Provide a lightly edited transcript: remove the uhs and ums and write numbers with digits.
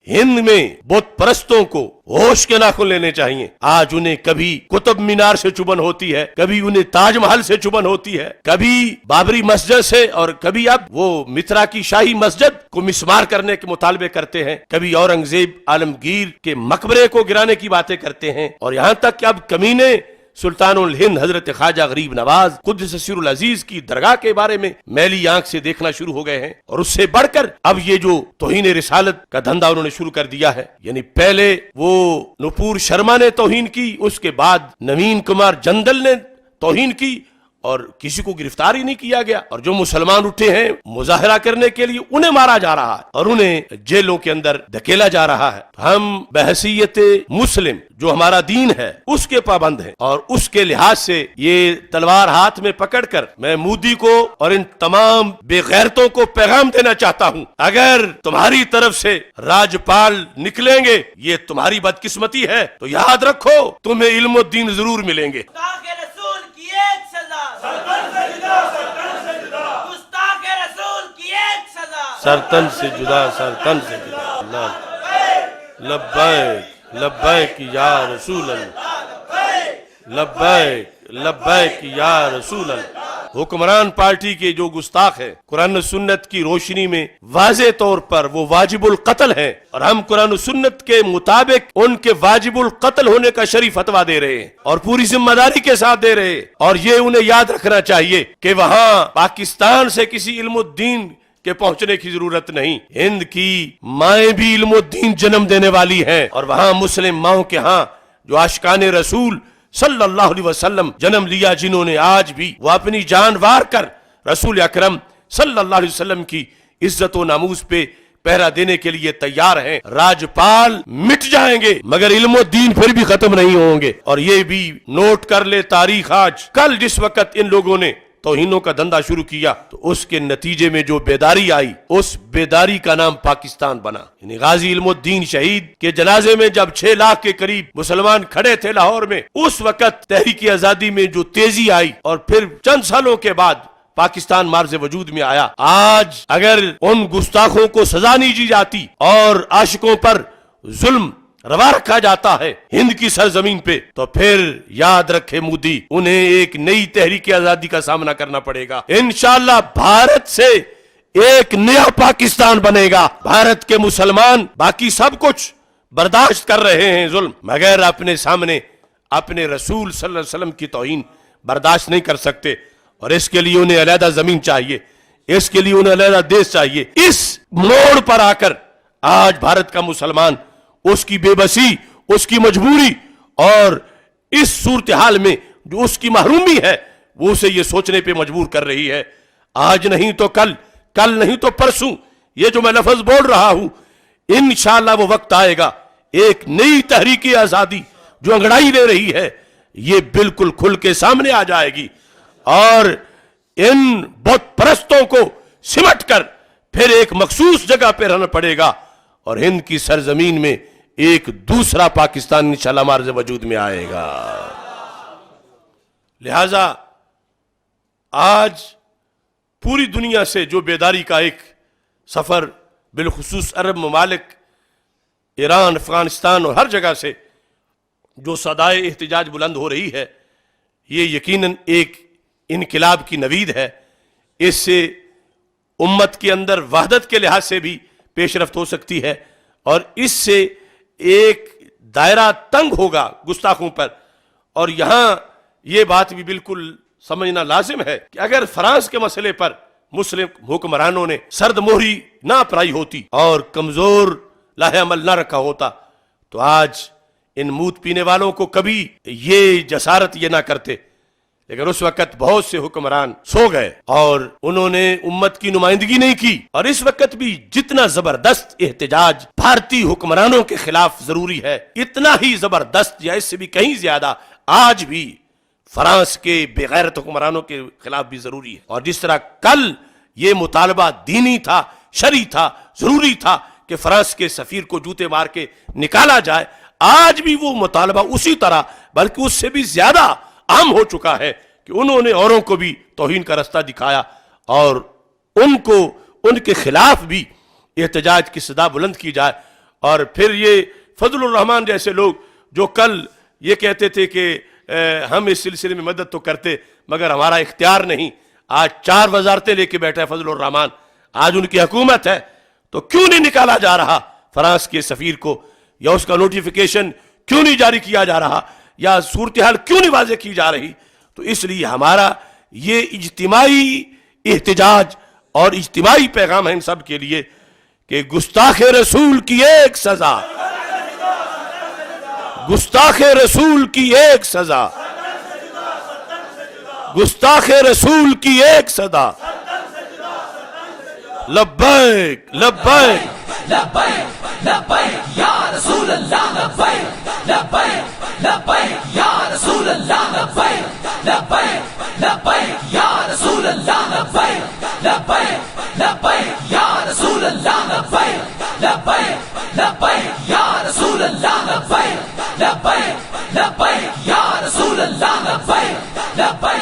हिंद में बुत परस्तों को होश के नाखुन लेने चाहिए। आज उन्हें कभी कुतुब मीनार से चुभन होती है, कभी उन्हें ताजमहल से चुभन होती है, कभी बाबरी मस्जिद से, और कभी अब वो मित्रा की शाही मस्जिद को मिसमार करने के मुतालबे करते हैं, कभी औरंगजेब आलमगीर के मकबरे को गिराने की बातें करते हैं, और यहाँ तक कि अब कमीने सुल्तानुल हिंद हजरत ख्वाजा गरीब नवाज कुद्दस सिरुल अजीज की दरगाह के बारे में मैली आंख से देखना शुरू हो गए हैं। और उससे बढ़कर अब ये जो तौहीन रिसालत का धंधा उन्होंने शुरू कर दिया है, यानी पहले वो नुपुर शर्मा ने तौहीन की, उसके बाद नवीन कुमार जंदल ने तौहीन की, और किसी को गिरफ्तार ही नहीं किया गया। और जो मुसलमान उठे हैं मुजाहरा करने के लिए, उन्हें मारा जा रहा है और उन्हें जेलों के अंदर धकेला जा रहा है। हम बहसीयत मुस्लिम जो हमारा दीन है उसके पाबंद हैं, और उसके लिहाज से ये तलवार हाथ में पकड़कर मैं मोदी को और इन तमाम बेगैरतों को पैगाम देना चाहता हूं, अगर तुम्हारी तरफ से राज्यपाल निकलेंगे ये तुम्हारी बदकिस्मती है, तो याद रखो तुम्हें इल्म और दीन जरूर मिलेंगे। सरतन से जुदा, सरतन से जुदा। लब्बैक लब्बैक या रसूल अल्लाह, लब्बैक लब्बैक या रसूल अल्लाह। हुक्मरान पार्टी के जो गुस्ताख हैं, कुरान सुन्नत की रोशनी में वाज़े तौर पर वो वाजिबुल कत्ल हैं, और हम कुरान सुन्नत के मुताबिक उनके वाजिबुल कत्ल होने का शरीफ फतवा दे रहे हैं और पूरी जिम्मेदारी के साथ दे रहे हैं। और ये उन्हें याद रखना चाहिए कि वहां पाकिस्तान से किसी इल्मुद्दीन के पहुंचने की जरूरत नहीं, हिंद की माएं भी इल्मुद्दीन जन्म देने वाली हैं, और वहां मुस्लिम माओं के यहाँ जो आशिकाने रसूल सल्लल्लाहु अलैहि वसल्लम जन्म लिया, जिन्होंने आज भी वो अपनी जान वार कर रसूल अकरम सल्लल्लाहु अलैहि वसल्लम की इज्जत व नामूस पे पहरा देने के लिए तैयार हैं। राज्यपाल मिट जाएंगे मगर इल्मुद्दीन फिर भी खत्म नहीं होंगे। और ये भी नोट कर ले तारीख, आज कल जिस वक्त इन लोगों ने तौहीनों का धंधा शुरू किया, तो उसके नतीजे में जो बेदारी आई, उस बेदारी का नाम पाकिस्तान बना। गाजी इल्मुद्दीन शहीद के जनाजे में जब 6 लाख के करीब मुसलमान खड़े थे लाहौर में, उस वक्त तहरीक आजादी में जो तेजी आई, और फिर चंद सालों के बाद पाकिस्तान मार्ज़े वजूद में आया। आज अगर उन गुस्ताखों को सजा नहीं दी जाती और आशिकों पर जुल्म रवा रखा जाता है हिंद की सरजमीन पे, तो फिर याद रखे मोदी, उन्हें एक नई तहरीक आजादी का सामना करना पड़ेगा। इंशाअल्लाह भारत से एक नया पाकिस्तान बनेगा। भारत के मुसलमान बाकी सब कुछ बर्दाश्त कर रहे हैं जुल्म, मगर अपने सामने अपने रसूल सल्लल्लाहु अलैहि वसल्लम की तौहीन बर्दाश्त नहीं कर सकते। और इसके लिए उन्हें अलहदा जमीन चाहिए, इसके लिए उन्हें अलहदा देश चाहिए। इस मोड़ पर आकर आज भारत का मुसलमान, उसकी बेबसी, उसकी मजबूरी और इस सूरत हाल में जो उसकी महरूमी है, वो उसे ये सोचने पे मजबूर कर रही है, आज नहीं तो कल, कल नहीं तो परसों, ये जो मैं लफ्ज बोल रहा हूं, इंशाअल्लाह वो वक्त आएगा, एक नई तहरीक आजादी जो अंगड़ाई ले रही है, ये बिल्कुल खुल के सामने आ जाएगी। और इन बुत परस्तों को सिमट कर फिर एक मखसूस जगह पे रहना पड़ेगा, और हिंद की सरजमीन में एक दूसरा पाकिस्तान इंशाअल्लाह मार्ज़े वजूद में आएगा। लिहाजा आज पूरी दुनिया से जो बेदारी का एक सफर, बिलखुसूस अरब ममालिक, ईरान, अफगानिस्तान और हर जगह से जो सदाए एहतिजाज बुलंद हो रही है, ये यकीनन एक इनकिलाब की नवीद है। इससे उम्मत के अंदर वहदत के लिहाज से भी पेशरफ्त हो सकती है, और इससे एक दायरा तंग होगा गुस्ताखों पर। और यहां यह बात भी बिल्कुल समझना लाजिम है कि अगर फ्रांस के मसले पर मुस्लिम हुक्मरानों ने सर्द मोहरी ना अपनाई होती और कमजोर लाहे अमल ना रखा होता, तो आज इन मूत पीने वालों को कभी ये जसारत ये ना करते। लेकिन उस वक्त बहुत से हुक्मरान सो गए और उन्होंने उम्मत की नुमाइंदगी नहीं की। और इस वक्त भी जितना जबरदस्त एहतजाज भारतीय हुक्मरानों के खिलाफ जरूरी है, इतना ही जबरदस्त या इससे भी कहीं ज्यादा आज भी फ्रांस के बेगैरत हुक्मरानों के खिलाफ भी जरूरी है। और जिस तरह कल ये मुतालबा दीनी था, शरई था, जरूरी था कि फ्रांस के सफीर को जूते मार के निकाला जाए, आज भी वो मुतालबा उसी तरह बल्कि उससे भी ज्यादा अहम हो चुका है कि उन्होंने औरों को भी तौहीन का रास्ता दिखाया और उनको उनके खिलाफ भी एहतजाज की सदा बुलंद की जाए। اور پھر یہ فضل الرحمان جیسے لوگ جو کل یہ کہتے تھے کہ ہم اس سلسلے میں مدد تو کرتے مگر ہمارا اختیار نہیں، آج 4 وزارتیں لے کے بیٹھا ہے فضل الرحمان، آج ان کی حکومت ہے، تو کیوں نہیں نکالا جا رہا فرانس کے سفیر کو، یا اس کا نوٹیفیکیشن کیوں نہیں جاری کیا جا رہا، یا صورتحال کیوں نہیں واضح کی جا رہی؟ تو اس لیے ہمارا یہ اجتماعی احتجاج اور اجتماعی پیغام ہے ان سب کے لیے کہ گستاخ رسول کی ایک سزا، گستاخ رسول کی ایک سزا، گستاخ رسول کی ایک سزا، لبیک لبیک لبیک لبیک یا رسول اللہ، لبیک لبیک لبیک یا رسول اللہ، لبیک لبیک لبیک یا رسول اللہ، لبیک لبیک لبیک یا رسول اللہ، لبیک لبیک لبیک یا رسول اللہ، لبیک لبیک لبیک یا رسول اللہ، لبیک لبیک